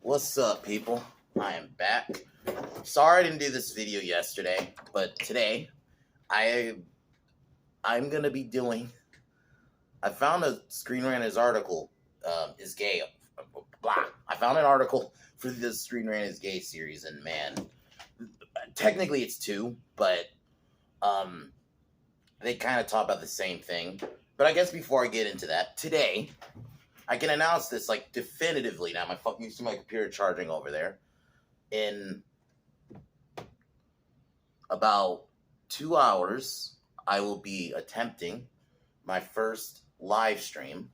What's up, people? I am back. Sorry I didn't do this video yesterday, but today I'm gonna be doing. I found a Screenrant's article. Is gay. Blah. I found an article for the Screenrant is gay series, and man, technically it's two, but they kind of talk about the same thing. But I guess before I get into that, today I can announce this like definitively now. You see my computer charging over there. In about 2 hours, I will be attempting my first live stream.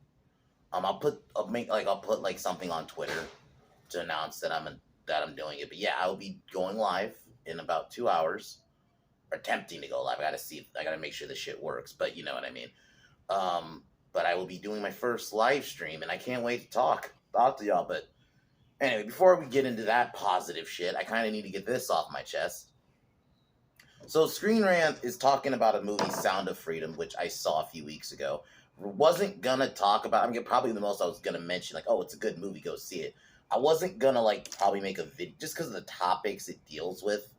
I'll put like something on Twitter to announce that I'm doing it. But yeah, I will be going live in about 2 hours, or attempting to go live. I gotta make sure the shit works. But you know what I mean. But I will be doing my first live stream, and I can't wait to talk to y'all. But anyway, before we get into that positive shit, I kind of need to get this off my chest. So Screen Rant is talking about a movie, Sound of Freedom, which I saw a few weeks ago. Wasn't gonna talk about. Probably the most I was gonna mention, like, oh, it's a good movie, go see it. I wasn't gonna probably make a video just because of the topics it deals with,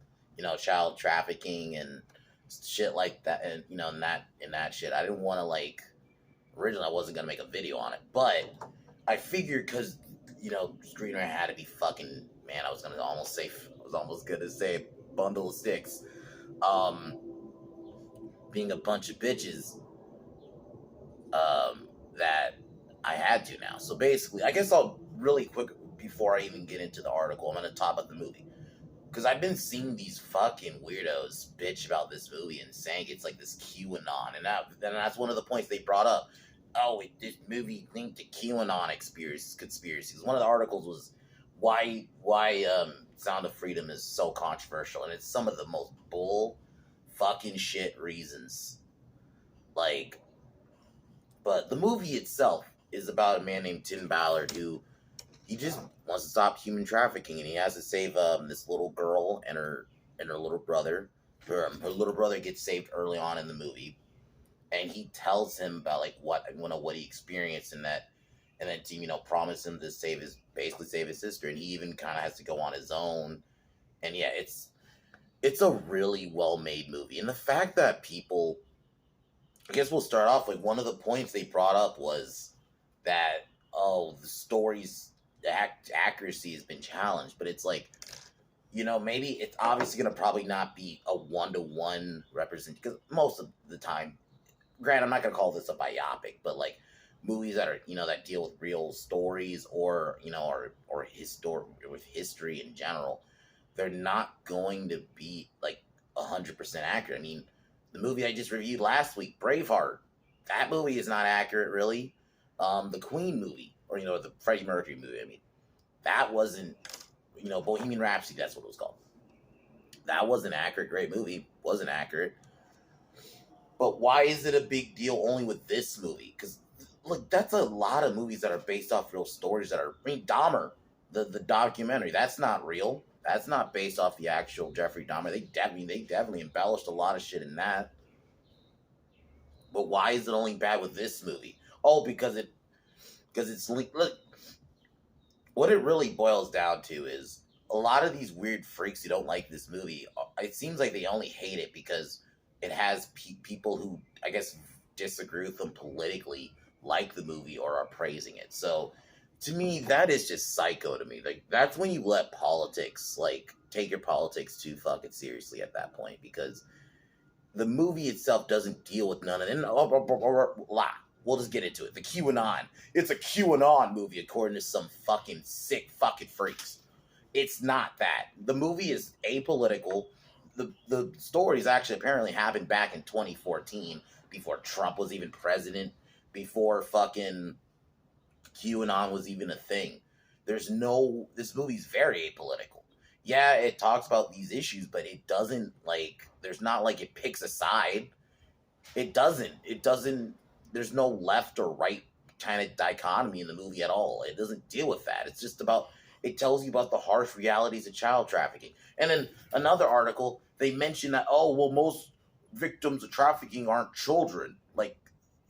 child trafficking and shit like that, and in that shit. I didn't want to originally I wasn't gonna make a video on it, but I figured because Screenrant had to be fucking, man. I was almost gonna say bundle of sticks, being a bunch of bitches, that I had to now. So basically, I guess I'll really quick before I even get into the article, I'm gonna talk about the movie. Because I've been seeing these fucking weirdos bitch about this movie and saying it's like this QAnon. And that's one of the points they brought up. Oh, this movie linked to QAnon conspiracies. One of the articles was why Sound of Freedom is so controversial. And it's some of the most bull fucking shit reasons. But the movie itself is about a man named Tim Ballard who he just wants to stop human trafficking, and he has to save this little girl and her little brother. Her little brother gets saved early on in the movie, and he tells him about what he experienced and then Tim promise him to save his sister, and he even kind of has to go on his own. And yeah, it's a really well made movie, and the fact that people, I guess we'll start off with one of the points they brought up was that the story's accuracy has been challenged, but it's maybe it's obviously going to probably not be a one-to-one represent, because most of the time, granted, I'm not going to call this a biopic, but movies that are that deal with real stories or with history in general, they're not going to be 100% accurate. I mean, the movie I just reviewed last week, Braveheart, that movie is not accurate, really. The Queen movie, or the Freddie Mercury movie, I mean, that wasn't, Bohemian Rhapsody, that's what it was called. That wasn't accurate. Great movie, wasn't accurate. But why is it a big deal only with this movie? Because look, that's a lot of movies that are based off real stories Dahmer, the documentary, that's not real. That's not based off the actual Jeffrey Dahmer. They definitely embellished a lot of shit in that. But why is it only bad with this movie? Oh, because it's linked. Look, what it really boils down to is a lot of these weird freaks who don't like this movie, it seems like they only hate it because it has people who, I guess, disagree with them politically, like the movie or are praising it. So to me, that is just psycho to me. That's when you let politics, take your politics too fucking seriously at that point, because the movie itself doesn't deal with none of it. We'll just get into it. The QAnon. It's a QAnon movie, according to some fucking sick fucking freaks. It's not that. The movie is apolitical. The stories actually apparently happened back in 2014, before Trump was even president, before fucking QAnon was even a thing. This movie's very apolitical. Yeah, it talks about these issues, but it doesn't there's not it picks a side. It doesn't, there's no left or right kind of dichotomy in the movie at all. It doesn't deal with that. It's just it tells you about the harsh realities of child trafficking. And in another article, they mention that, most victims of trafficking aren't children.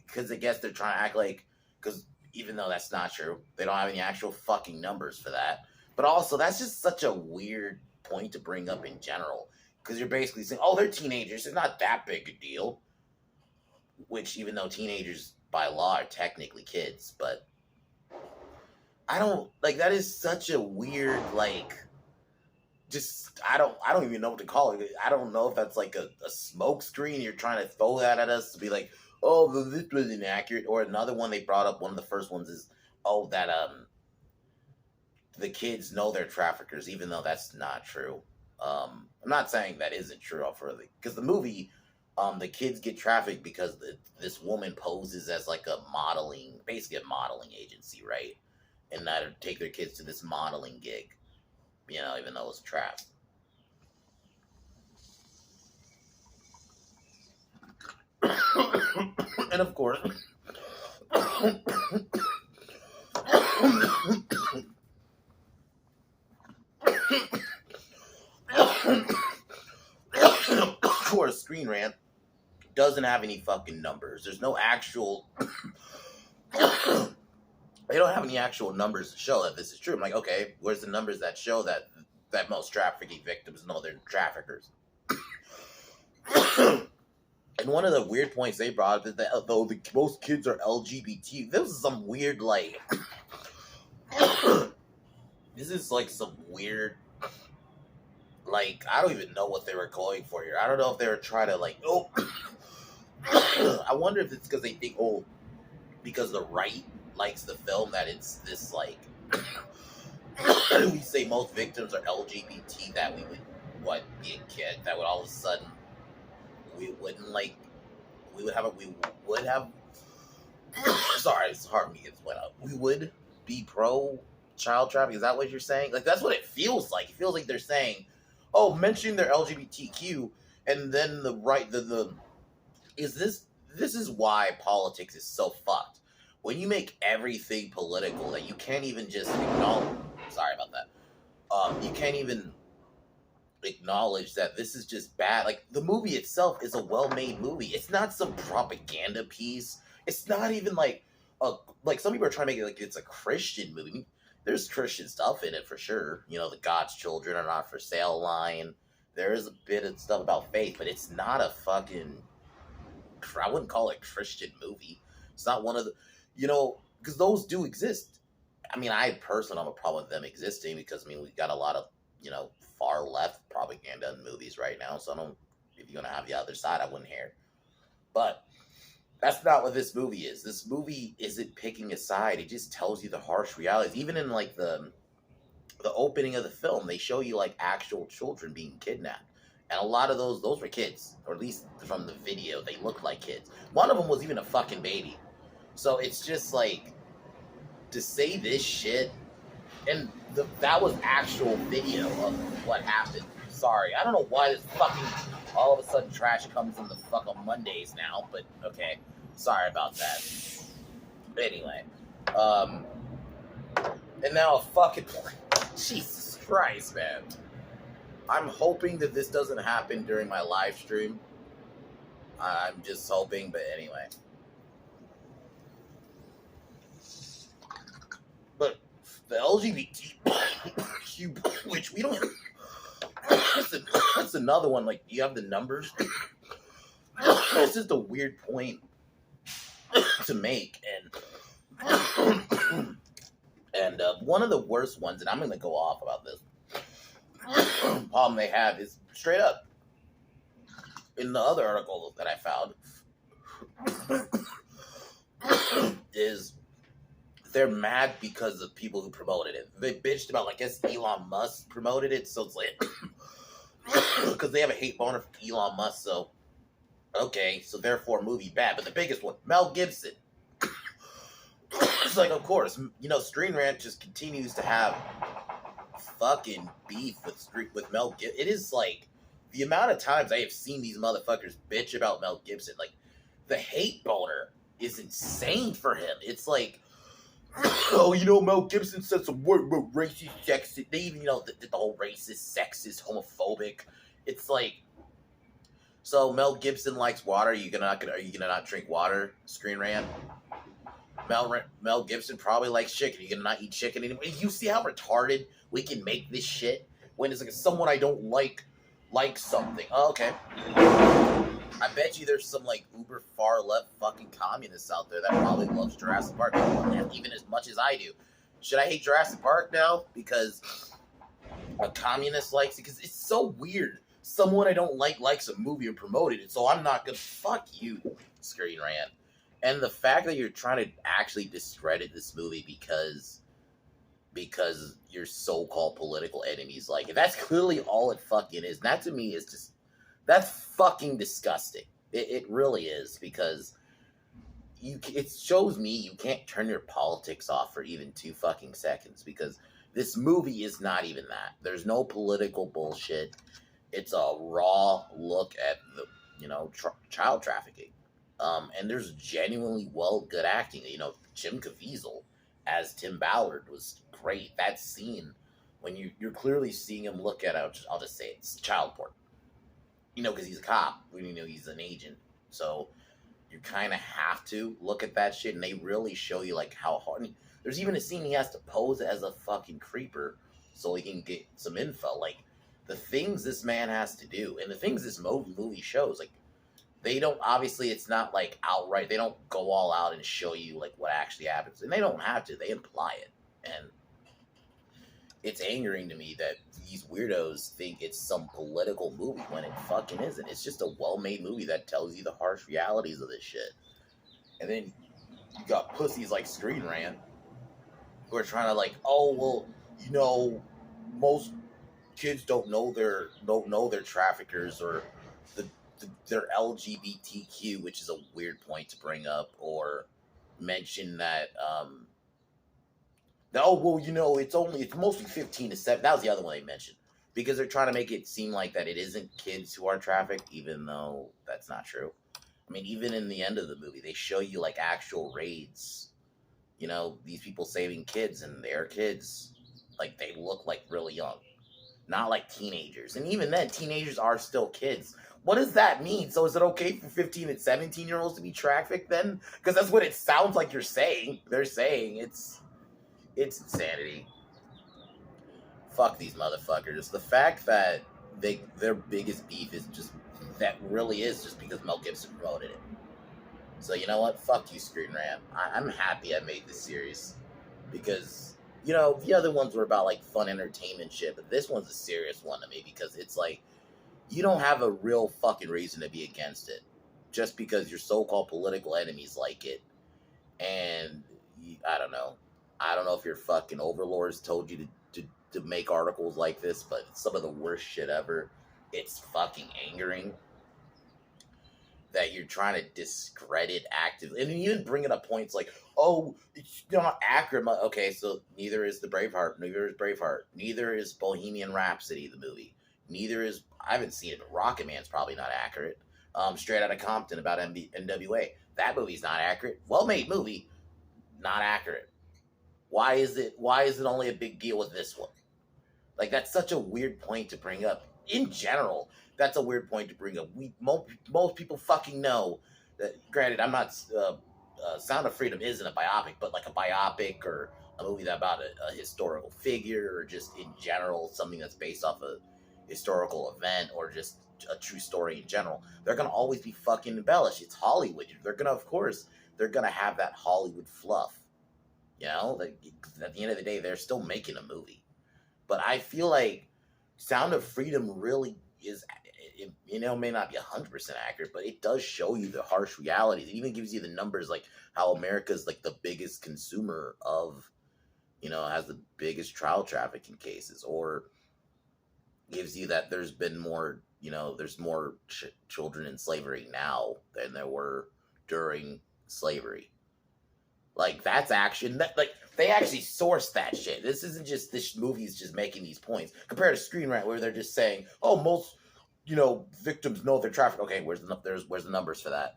Because I guess they're trying to act because even though that's not true, they don't have any actual fucking numbers for that. But also, that's just such a weird point to bring up in general. Because you're basically saying, oh, they're teenagers. It's not that big a deal. Which, even though teenagers by law are technically kids, but I don't like that is such a weird just I don't even know what to call it. I don't know if that's like a smoke screen you're trying to throw that at us to be like, oh, this was inaccurate. Or another one they brought up, one of the first ones is, oh, that the kids know they're traffickers, even though that's not true. I'm not saying that isn't true further, because the movie, the kids get trafficked because this woman poses as like basically a modeling agency, right? And that take their kids to this modeling gig, even though it's a trap. And of course, of course, Screenrant doesn't have any fucking numbers. There's no actual. They don't have any actual numbers to show that this is true. I'm like, okay, where's the numbers that show that most trafficking victims know they're traffickers? And one of the weird points they brought up is that though most kids are LGBT, this is some weird this is like some weird, I don't even know what they were going for here. I don't know if they were trying to I wonder if it's because they think, because the right likes the film, that it's this we say most victims are LGBT, that we would be a kid, that would all of a sudden we would have sorry, it's hard me gets went up. We would be pro child trafficking. Is that what you're saying? That's what it feels like. It feels like they're saying, oh, mention their LGBTQ, and then the right this is why politics is so fucked. When you make everything political, that you can't even just acknowledge. Sorry about that. You can't even acknowledge that this is just bad. The movie itself is a well-made movie. It's not some propaganda piece. It's not even some people are trying to make it like it's a Christian movie. There's Christian stuff in it for sure. The God's children are not for sale line. There is a bit of stuff about faith, but it's not a fucking. I wouldn't call it a Christian movie. It's not one of the. Because those do exist. I mean, I personally have a problem with them existing because, we got a lot of, far left propaganda in movies right now. So if you're going to have the other side, I wouldn't care. But that's not what this movie is. This movie isn't picking a side. It just tells you the harsh realities. Even in the opening of the film, they show you actual children being kidnapped. And a lot of those were kids, or at least from the video, they looked like kids. One of them was even a fucking baby. So it's just to say this shit, and that was actual video of what happened. Sorry, I don't know why this fucking all of a sudden trash comes in the fucking Mondays now, but okay, sorry about that. Anyway, and now a fucking Jesus Christ, man. I'm hoping that this doesn't happen during my live stream. I'm just hoping, but anyway. But the LGBTQ, which we don't. That's another one. You have the numbers. It's just a weird point to make, and one of the worst ones, and I'm going to go off about this. Problem they have is straight up in the other article that I found is. They're mad because of people who promoted it. They bitched about, I guess Elon Musk promoted it, so it's because they have a hate boner for Elon Musk, so okay, so therefore movie bad. But the biggest one, Mel Gibson. It's of course, Screenrant just continues to have fucking beef with Mel Gibson. It is the amount of times I have seen these motherfuckers bitch about Mel Gibson. The hate boner is insane for him. It's oh, Mel Gibson said some word about racist, sexist. They even, the whole racist, sexist, homophobic. It's so Mel Gibson likes water. Are you gonna not drink water? Screenrant. Mel Gibson probably likes chicken. You gonna not eat chicken anymore? You see how retarded we can make this shit when it's like someone I don't like something. Oh, okay. I bet you there's some like uber far left fucking communists out there that probably loves Jurassic Park even as much as I do. Should I hate Jurassic Park now because a communist likes it? Because it's so weird. Someone I don't likes a movie and promoted it, so I'm not gonna fuck you, Screenrant. And the fact that you're trying to actually discredit this movie because your so-called political enemies like it. That's clearly all it fucking is. And that to me is just that's fucking disgusting. It really is because it shows me you can't turn your politics off for even 2 fucking seconds because this movie is not even that. There's no political bullshit. It's a raw look at the child trafficking. And there's genuinely good acting. Jim Caviezel as Tim Ballard was great. That scene when you're clearly seeing him look at I'll just say it's child porn. Because he's a cop. He's an agent. So you kind of have to look at that shit, and they really show you like how hard. There's even a scene he has to pose as a fucking creeper so he can get some info. Like the things this man has to do, and the things this movie shows, like they don't obviously. It's not like outright. They don't go all out and show you like what actually happens, and they don't have to. They imply it, and it's angering to me that these weirdos think it's some political movie when it fucking isn't. It's just a well-made movie that tells you the harsh realities of this shit. And then you got pussies like Screenrant who are trying to like, oh well, most kids don't know they're traffickers or they're LGBTQ, which is a weird point to bring up, or mention that it's mostly 15 to 7. That was the other one they mentioned. Because they're trying to make it seem like that it isn't kids who are trafficked, even though that's not true. I mean, even in the end of the movie, they show you like actual raids. These people saving kids, and they're kids. Like, they look like really young. Not like teenagers. And even then, teenagers are still kids. What does that mean? So is it okay for 15 and 17-year-olds to be trafficked then? Because that's what it sounds like you're saying. They're saying it's insanity. Fuck these motherfuckers. The fact that their biggest beef is just because Mel Gibson promoted it. So you know what? Fuck you, Screenrant. I'm happy I made this series because the other ones were about like fun entertainment shit, but this one's a serious one to me because it's like you don't have a real fucking reason to be against it just because your so-called political enemies like it. And I don't know. I don't know if your fucking overlords told you to make articles like this, but it's some of the worst shit ever. It's fucking angering that you're trying to discredit actively. And you even bring up points like, oh, it's not accurate. Okay, so neither is Braveheart. Neither is Bohemian Rhapsody, the movie. I haven't seen it, but Rocket Man's probably not accurate. Straight Outta Compton about NWA. That movie's not accurate. Well-made movie, not accurate. Why is it only a big deal with this one? Like, that's such a weird point to bring up. In general, that's a weird point to bring up. Most people fucking know that, granted, I'm not, Sound of Freedom isn't a biopic, but like a biopic or a movie about a historical figure or just in general, something that's based off a historical event or just a true story in general, they're going to always be fucking embellished. It's Hollywood. They're going to have that Hollywood fluff. Like, at the end of the day, they're still making a movie. But I feel like Sound of Freedom really is, may not be 100% accurate, but it does show you the harsh realities. It even gives you the numbers, like how America's like the biggest consumer of, has the biggest child trafficking cases, or gives you that there's been more, there's more children in slavery now than there were during slavery. Like, that's action. Like, they actually sourced that shit. This isn't just, this movie's just making these points. Compared to Screenrant, where they're just saying, oh, most, victims know they're trafficked. Okay, where's the numbers for that?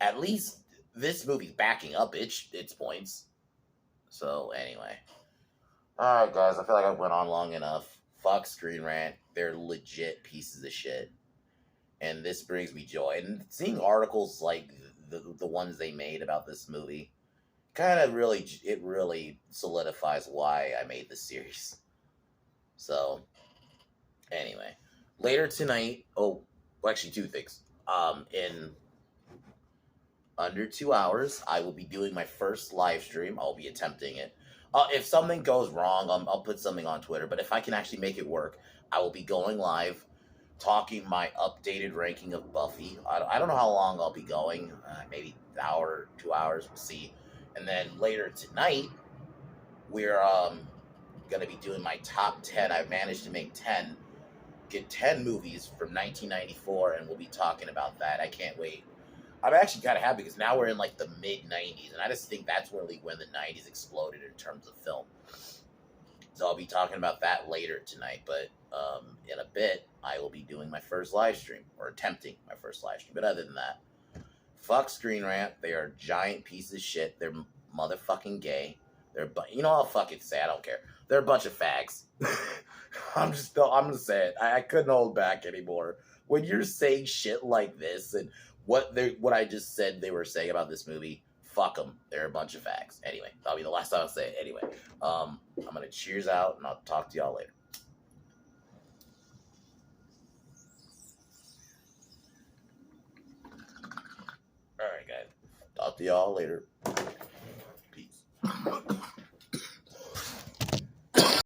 At least this movie's backing up its points. So, anyway. Alright, guys, I feel like I went on long enough. Fuck Screenrant. They're legit pieces of shit. And this brings me joy. And seeing articles like the ones they made about this movie, kind of really solidifies why I made this series. So anyway, later tonight. Oh, well, actually, two things. In under 2 hours, I will be doing my first live stream. I'll be attempting it. If something goes wrong, I'll put something on Twitter. But if I can actually make it work, I will be going live, talking my updated ranking of Buffy. I don't know how long I'll be going. Maybe an hour, 2 hours. We'll see. And then later tonight, we're gonna be doing my top 10. I've managed to make 10. Get 10 movies from 1994, and we'll be talking about that. I can't wait. I'm actually kind of happy because now we're in like the mid 90s, and I just think that's really when the 90s exploded in terms of film. So I'll be talking about that later tonight, but in a bit, I will be doing my first live stream, or attempting my first live stream. But other than that, fuck Screenrant. They are giant pieces of shit. They're motherfucking gay. You know, I'll fucking say I don't care. They're a bunch of fags. I'm gonna say it. I couldn't hold back anymore. When you're saying shit like this and what I just said they were saying about this movie, fuck them. They're a bunch of fags. Anyway, that'll be the last time I'll say it. Anyway, I'm gonna cheers out, and I'll talk to y'all later. All right, guys. Talk to y'all later.